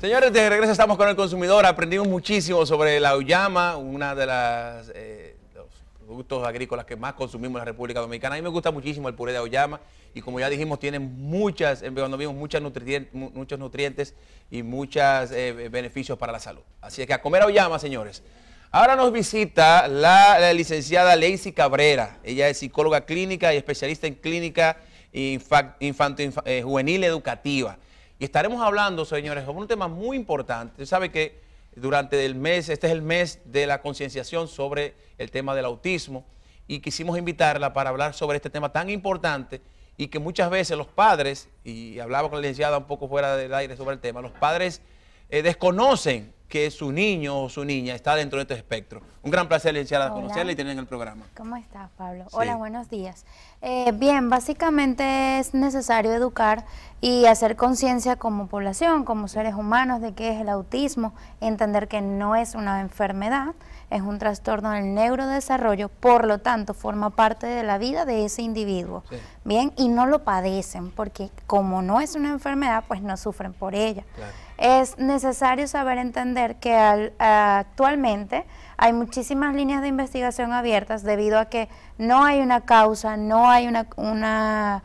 Señores, de regreso estamos con el consumidor. Aprendimos muchísimo sobre la auyama, una de los productos agrícolas que más consumimos en la República Dominicana. A mí me gusta muchísimo el puré de auyama y como ya dijimos, tiene cuando vimos muchos nutrientes y muchos beneficios para la salud. Así es que a comer auyama, señores. Ahora nos visita la licenciada Leisy Cabrera. Ella es psicóloga clínica y especialista en clínica juvenil educativa. Y estaremos hablando, señores, sobre un tema muy importante. Usted sabe que durante el mes, este es el mes de la concienciación sobre el tema del autismo y quisimos invitarla para hablar sobre este tema tan importante y que muchas veces los padres, y hablaba con la licenciada un poco fuera del aire sobre el tema, los padres desconocen que su niño o su niña está dentro de este espectro. Un gran placer, licenciada, conocerla y tenerla en el programa. ¿Cómo estás, Pablo? Sí. Hola, buenos días. Bien, básicamente es necesario educar y hacer conciencia como población, como seres humanos, de qué es el autismo, entender que no es una enfermedad, es un trastorno del neurodesarrollo, por lo tanto forma parte de la vida de ese individuo. Sí. Bien, y no lo padecen, porque como no es una enfermedad, pues no sufren por ella. Claro. Es necesario saber entender que actualmente hay muchísimas líneas de investigación abiertas debido a que no hay una causa, no hay una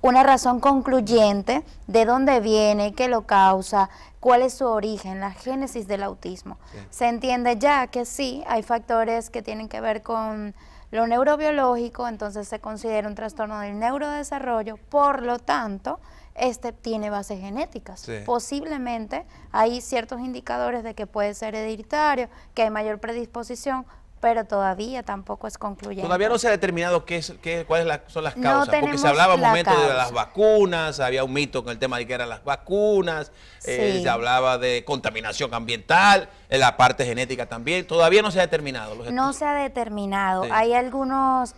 razón concluyente de dónde viene, qué lo causa, cuál es su origen, la génesis del autismo. Sí. Se entiende ya que sí, hay factores que tienen que ver con lo neurobiológico, entonces se considera un trastorno del neurodesarrollo, por lo tanto, este tiene bases genéticas. Sí. Posiblemente hay ciertos indicadores de que puede ser hereditario, que hay mayor predisposición, pero todavía tampoco es concluyente. Todavía no se ha determinado cuáles son las causas, no, porque se hablaba un momento de las vacunas, había un mito con el tema de que eran las vacunas, sí. Se hablaba de contaminación ambiental, la parte genética también, todavía no se ha determinado. No se ha determinado, sí. Hay algunas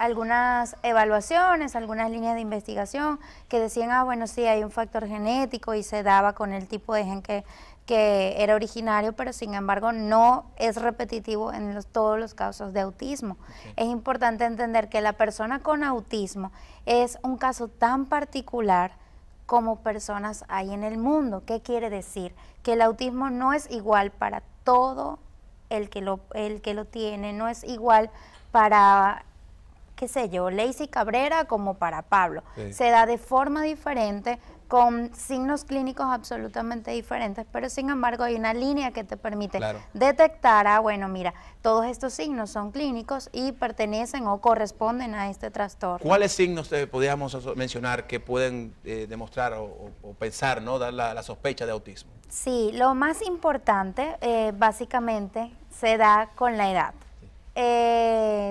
evaluaciones, algunas líneas de investigación que decían, bueno, sí, hay un factor genético y se daba con el tipo de gen que era originario, pero sin embargo no es repetitivo en todos los casos de autismo. Okay. Es importante entender que la persona con autismo es un caso tan particular como personas hay en el mundo. ¿Qué quiere decir? Que el autismo no es igual para todo el que lo tiene, no es igual para, qué sé yo, Leisy Cabrera como para Pablo. Sí. Se da de forma diferente, con signos clínicos absolutamente diferentes, pero sin embargo hay una línea que te permite detectar, bueno, mira, todos estos signos son clínicos y pertenecen o corresponden a este trastorno. ¿Cuáles signos podríamos mencionar que pueden demostrar o pensar, ¿no?, dar la sospecha de autismo? Sí, lo más importante básicamente se da con la edad.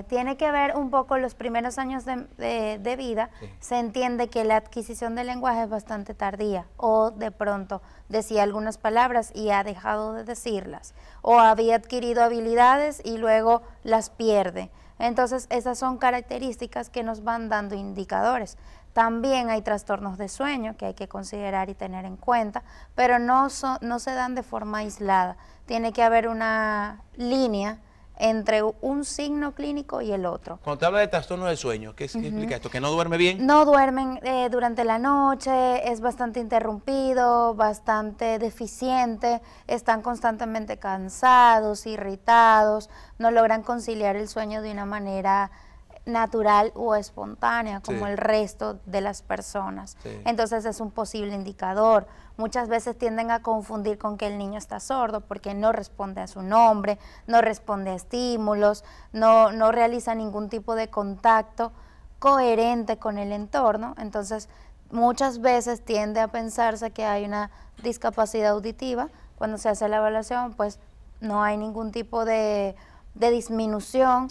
Tiene que ver un poco los primeros años de vida. Sí. Se entiende que la adquisición del lenguaje es bastante tardía, o de pronto decía algunas palabras y ha dejado de decirlas, o había adquirido habilidades y luego las pierde. Entonces esas son características que nos van dando indicadores. También hay trastornos de sueño que hay que considerar y tener en cuenta, pero no se dan de forma aislada. Tiene que haber una línea entre un signo clínico y el otro. Cuando te habla de trastorno del sueño, ¿qué explica esto? ¿Que no duerme bien? No duermen durante la noche, es bastante interrumpido, bastante deficiente, están constantemente cansados, irritados, no logran conciliar el sueño de una manera natural o espontánea como el resto de las personas. Sí. Entonces es un posible indicador. Muchas veces tienden a confundir con que el niño está sordo porque no responde a su nombre, no responde a estímulos, no realiza ningún tipo de contacto coherente con el entorno. Entonces muchas veces tiende a pensarse que hay una discapacidad auditiva. Cuando se hace la evaluación, pues no hay ningún tipo de disminución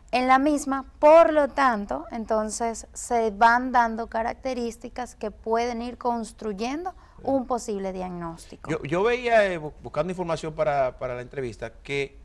en la misma, por lo tanto, entonces se van dando características que pueden ir construyendo un posible diagnóstico. Yo veía, buscando información para la entrevista, que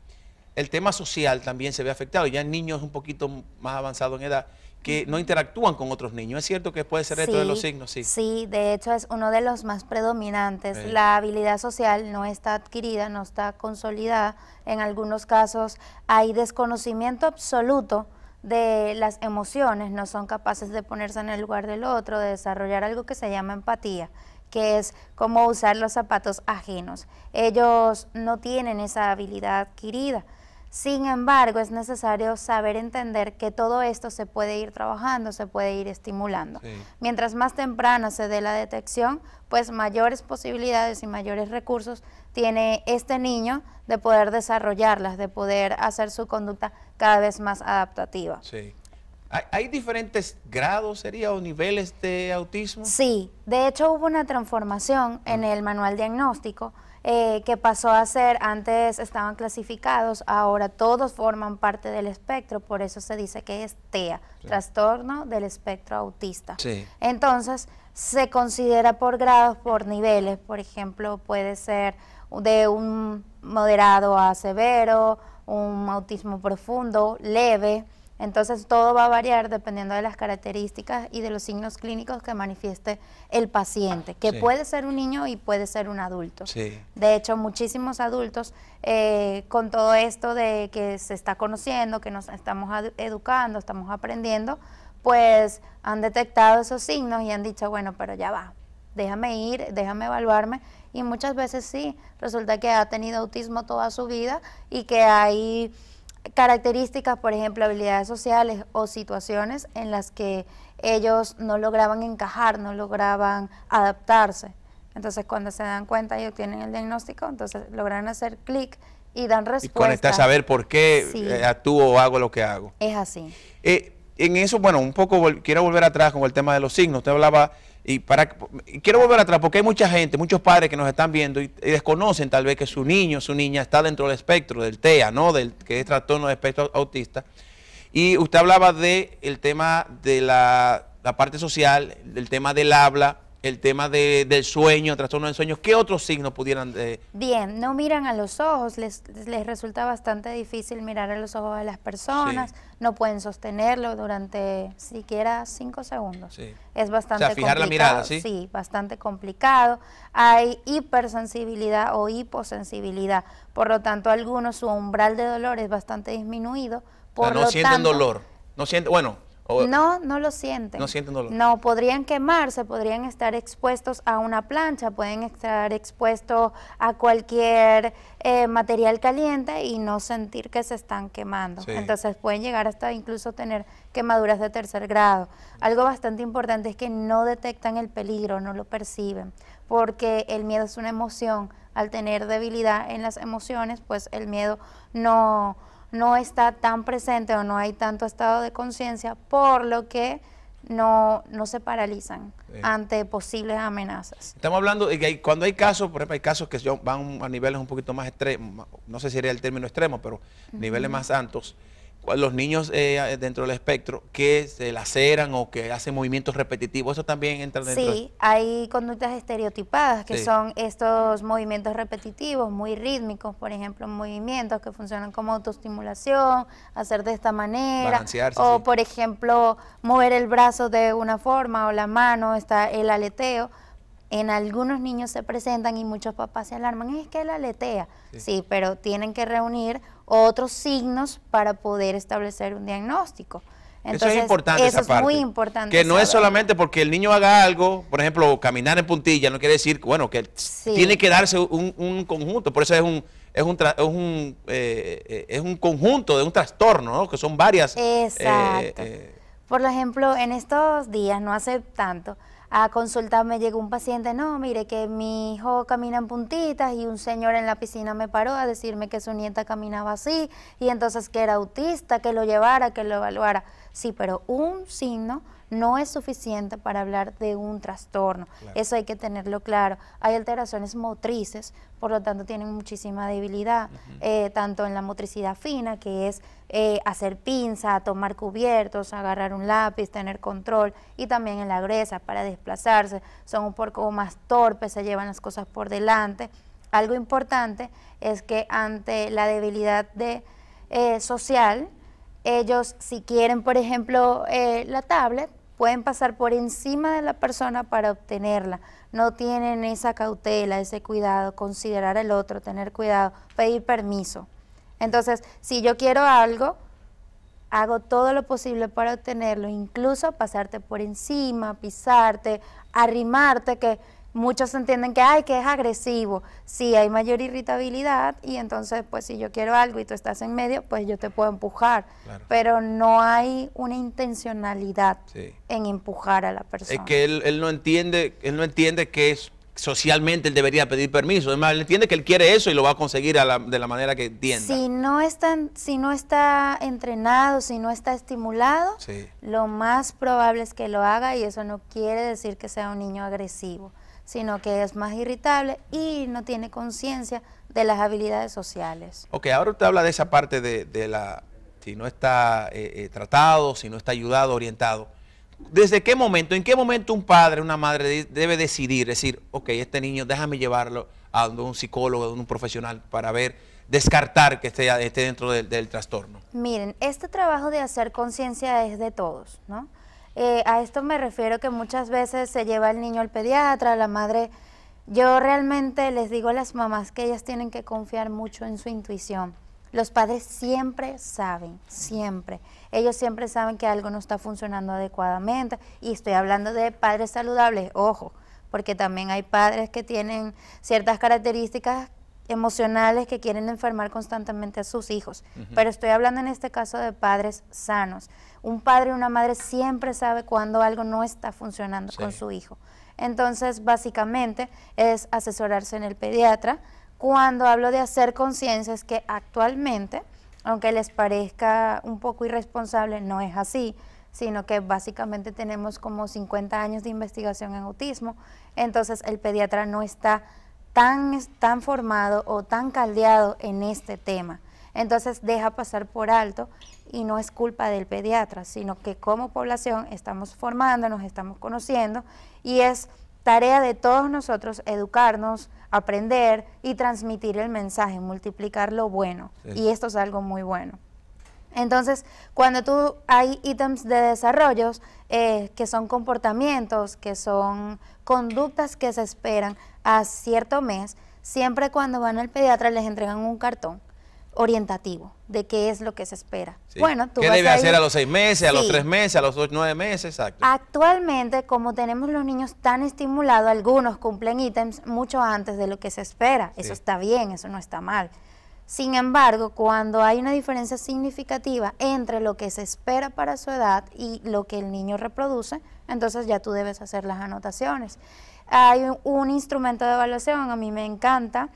el tema social también se ve afectado, ya en niños un poquito más avanzados en edad, que no interactúan con otros niños. ¿Es cierto que puede ser esto de los signos? Sí, de hecho es uno de los más predominantes. La habilidad social no está adquirida, no está consolidada. En algunos casos hay desconocimiento absoluto de las emociones, no son capaces de ponerse en el lugar del otro, de desarrollar algo que se llama empatía, que es cómo usar los zapatos ajenos. Ellos no tienen esa habilidad adquirida. Sin embargo, es necesario saber entender que todo esto se puede ir trabajando, se puede ir estimulando. Sí. Mientras más temprana se dé la detección, pues mayores posibilidades y mayores recursos tiene este niño de poder desarrollarlas, de poder hacer su conducta cada vez más adaptativa. Sí. ¿Hay diferentes grados, sería, o niveles de autismo? Sí, de hecho hubo una transformación en el manual diagnóstico que pasó a ser, antes estaban clasificados, ahora todos forman parte del espectro, por eso se dice que es TEA, sí. Trastorno del espectro autista. Sí. Entonces, se considera por grados, por niveles, por ejemplo, puede ser de un moderado a severo, un autismo profundo, leve. Entonces todo va a variar dependiendo de las características y de los signos clínicos que manifieste el paciente, que sí. Puede ser un niño y puede ser un adulto. Sí. De hecho, muchísimos adultos con todo esto de que se está conociendo, que nos estamos educando, estamos aprendiendo, pues han detectado esos signos y han dicho, bueno, pero ya va, déjame ir, déjame evaluarme. Y muchas veces sí, resulta que ha tenido autismo toda su vida y que hay características, por ejemplo, habilidades sociales o situaciones en las que ellos no lograban encajar, no lograban adaptarse. Entonces, cuando se dan cuenta y obtienen el diagnóstico, entonces logran hacer clic y dan respuesta. Y conectar a saber por qué sí. Actúo o hago lo que hago. Es así. En eso, bueno, un poco quiero volver atrás con el tema de los signos. Usted hablaba, quiero volver atrás porque hay mucha gente, muchos padres que nos están viendo y desconocen tal vez que su niño, su niña está dentro del espectro, del TEA, ¿no? Que es trastorno de espectro autista. Y usted hablaba del tema de la parte social, del tema del habla, el tema del sueño, trastorno del sueño. ¿Qué otros signos pudieran...? Bien, no miran a los ojos, les resulta bastante difícil mirar a los ojos de las personas, sí. No pueden sostenerlo durante siquiera 5 segundos. Sí. Es bastante complicado. Fijar la mirada, ¿sí? Sí, bastante complicado. Hay hipersensibilidad o hiposensibilidad, por lo tanto, algunos su umbral de dolor es bastante disminuido. Por no sienten dolor, no sienten, bueno... No lo sienten. No sienten dolor. No, podrían quemarse, podrían estar expuestos a una plancha, pueden estar expuestos a cualquier material caliente y no sentir que se están quemando. Sí. Entonces pueden llegar hasta incluso tener quemaduras de 3er grado. Algo bastante importante es que no detectan el peligro, no lo perciben, porque el miedo es una emoción. Al tener debilidad en las emociones, pues el miedo no está tan presente o no hay tanto estado de conciencia, por lo que no se paralizan ante posibles amenazas. Estamos hablando de que cuando hay casos, por ejemplo, hay casos que van a niveles un poquito más extremos, no sé si sería el término extremo, pero niveles más altos. Los niños dentro del espectro que se laceran o que hacen movimientos repetitivos, ¿eso también entra dentro? Sí, hay conductas estereotipadas que sí. Son estos movimientos repetitivos, muy rítmicos, por ejemplo, movimientos que funcionan como autoestimulación, hacer de esta manera, balancearse, o sí. Por ejemplo, mover el brazo de una forma o la mano, está el aleteo. En algunos niños se presentan y muchos papás se alarman, es que él aletea. Sí. Sí, pero tienen que reunir otros signos para poder establecer un diagnóstico. Entonces, eso es importante, eso esa es muy importante. Que no es solamente porque el niño haga algo, por ejemplo, caminar en puntilla, no quiere decir, bueno, que sí. Tiene que darse un conjunto, por eso es un conjunto de un trastorno, ¿no? Que son varias. Exacto. Por ejemplo, en estos días, no hace tanto, a consulta me llegó un paciente, no, mire que mi hijo camina en puntitas y un señor en la piscina me paró a decirme que su nieta caminaba así y entonces que era autista, que lo llevara, que lo evaluara. Sí, pero un signo no es suficiente para hablar de un trastorno. Claro. Eso hay que tenerlo claro. Hay alteraciones motrices, por lo tanto tienen muchísima debilidad, tanto en la motricidad fina, que es hacer pinza, tomar cubiertos, agarrar un lápiz, tener control, y también en la gruesa para desplazarse. Son un poco más torpes, se llevan las cosas por delante. Algo importante es que ante la debilidad social, ellos, si quieren, por ejemplo, la tablet, pueden pasar por encima de la persona para obtenerla. No tienen esa cautela, ese cuidado, considerar al otro, tener cuidado, pedir permiso. Entonces, si yo quiero algo, hago todo lo posible para obtenerlo, incluso pasarte por encima, pisarte, arrimarte, que muchos entienden que, ay, que es agresivo. Sí, hay mayor irritabilidad y entonces, pues si yo quiero algo y tú estás en medio, pues yo te puedo empujar. Claro. Pero no hay una intencionalidad Sí. en empujar a la persona. Es que él no entiende que socialmente él debería pedir permiso. Además, él entiende que él quiere eso y lo va a conseguir de la manera que entienda. Si no está entrenado, si no está estimulado, Sí. lo más probable es que lo haga, y eso no quiere decir que sea un niño agresivo, sino que es más irritable y no tiene conciencia de las habilidades sociales. Ok, ahora usted habla de esa parte si no está tratado, si no está ayudado, orientado. ¿Desde qué momento, en qué momento un padre, una madre debe decir, ok, este niño déjame llevarlo a un psicólogo, a un profesional para descartar que esté dentro del trastorno? Miren, este trabajo de hacer conciencia es de todos, ¿no? A esto me refiero que muchas veces se lleva el niño al pediatra, la madre. Yo realmente les digo a las mamás que ellas tienen que confiar mucho en su intuición. Los padres siempre saben, siempre. Ellos siempre saben que algo no está funcionando adecuadamente, y estoy hablando de padres saludables, ojo, porque también hay padres que tienen ciertas características emocionales que quieren enfermar constantemente a sus hijos. Pero estoy hablando en este caso de padres sanos. Un padre y una madre siempre sabe cuando algo no está funcionando con su hijo. Entonces, básicamente, es asesorarse en el pediatra. Cuando hablo de hacer conciencia, es que actualmente, aunque les parezca un poco irresponsable, no es así, sino que básicamente tenemos como 50 años de investigación en autismo. Entonces, el pediatra no está tan formado o tan caldeado en este tema. Entonces deja pasar por alto, y no es culpa del pediatra, sino que como población estamos formándonos, estamos conociendo, y es tarea de todos nosotros educarnos, aprender y transmitir el mensaje, multiplicar lo bueno. Sí. Y esto es algo muy bueno. Entonces, cuando hay ítems de desarrollos que son comportamientos, que son conductas que se esperan a cierto mes, siempre cuando van al pediatra les entregan un cartón orientativo de qué es lo que se espera. Sí. Bueno, ¿Qué debe hacer a los 6 meses, a los 3 meses, a los 9 meses? Exacto. Actualmente, como tenemos los niños tan estimulados, algunos cumplen ítems mucho antes de lo que se espera. Sí. Eso está bien, eso no está mal. Sin embargo, cuando hay una diferencia significativa entre lo que se espera para su edad y lo que el niño reproduce, entonces ya tú debes hacer las anotaciones. Hay un instrumento de evaluación, a mí me encanta.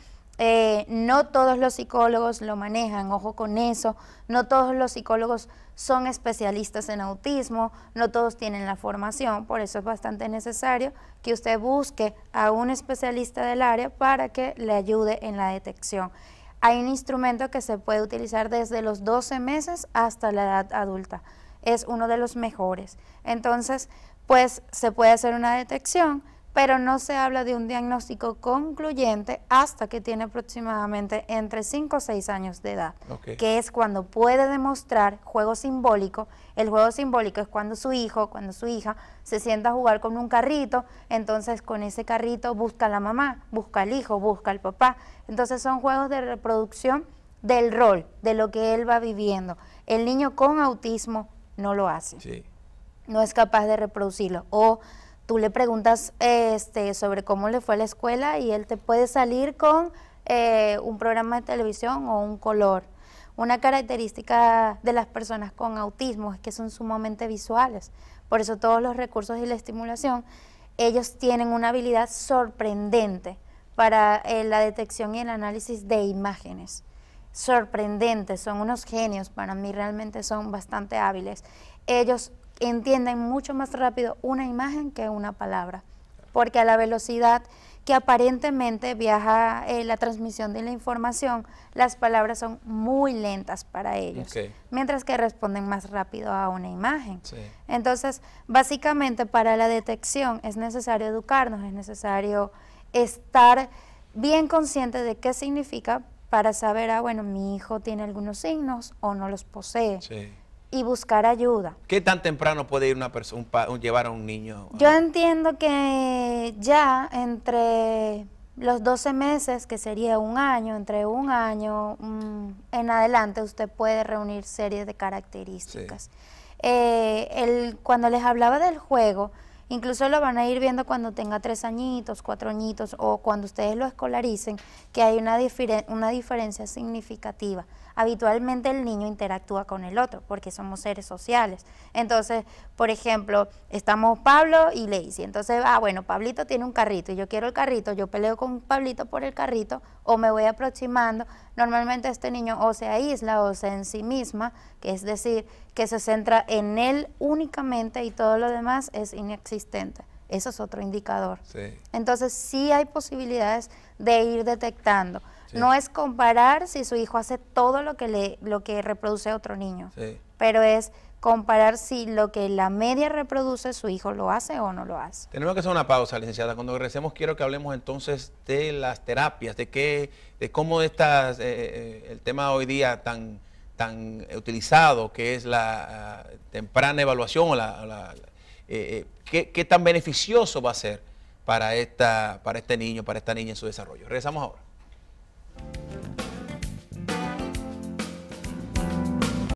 No todos los psicólogos lo manejan, ojo con eso. No todos los psicólogos son especialistas en autismo, no todos tienen la formación, por eso es bastante necesario que usted busque a un especialista del área para que le ayude en la detección. Hay un instrumento que se puede utilizar desde los 12 meses hasta la edad adulta. Es uno de los mejores. Entonces, pues se puede hacer una detección, pero no se habla de un diagnóstico concluyente hasta que tiene aproximadamente entre 5 o 6 años de edad, que es cuando puede demostrar juego simbólico. El juego simbólico es cuando su hijo, cuando su hija se sienta a jugar con un carrito, entonces con ese carrito busca a la mamá, busca al hijo, busca al papá. Entonces son juegos de reproducción del rol, de lo que él va viviendo. El niño con autismo no lo hace, no es capaz de reproducirlo. O tú le preguntas sobre cómo le fue a la escuela y él te puede salir con un programa de televisión o un color. Una característica de las personas con autismo es que son sumamente visuales. Por eso todos los recursos y la estimulación, ellos tienen una habilidad sorprendente para la detección y el análisis de imágenes. Sorprendentes, son unos genios, para mí realmente son bastante hábiles. Ellos entienden mucho más rápido una imagen que una palabra, porque a la velocidad que aparentemente viaja la transmisión de la información, las palabras son muy lentas para ellos, mientras que responden más rápido a una imagen. Entonces, básicamente para la detección es necesario educarnos, es necesario estar bien consciente de qué significa para saber, bueno, mi hijo tiene algunos signos o no los posee. Y buscar ayuda. ¿Qué tan temprano puede ir una persona, llevar a un niño? Yo entiendo que ya entre los 12 meses, que sería un año, entre un año en adelante, usted puede reunir series de características. Cuando les hablaba del juego, Incluso lo van a ir viendo cuando tenga 3 añitos, 4 añitos, o cuando ustedes lo escolaricen, que hay una diferencia significativa. Habitualmente el niño interactúa con el otro, porque somos seres sociales. Entonces, por ejemplo, estamos Pablo y Lacey. Entonces, bueno, Pablito tiene un carrito y yo quiero el carrito, yo peleo con Pablito por el carrito, o me voy aproximando. Normalmente este niño o se aísla o se ensimisma, que es decir, que se centra en él únicamente y todo lo demás es inexistente. Eso es otro indicador. Sí. Entonces, sí hay posibilidades de ir detectando. Sí. No es comparar si su hijo hace todo lo que reproduce otro niño, Sí. pero es comparar si lo que la media reproduce su hijo lo hace o no lo hace. Tenemos que hacer una pausa, licenciada. Cuando regresemos quiero que hablemos entonces de las terapias, de cómo el tema hoy día tan utilizado, que es la temprana evaluación, qué tan beneficioso va a ser para este niño, para esta niña en su desarrollo. Regresamos ahora.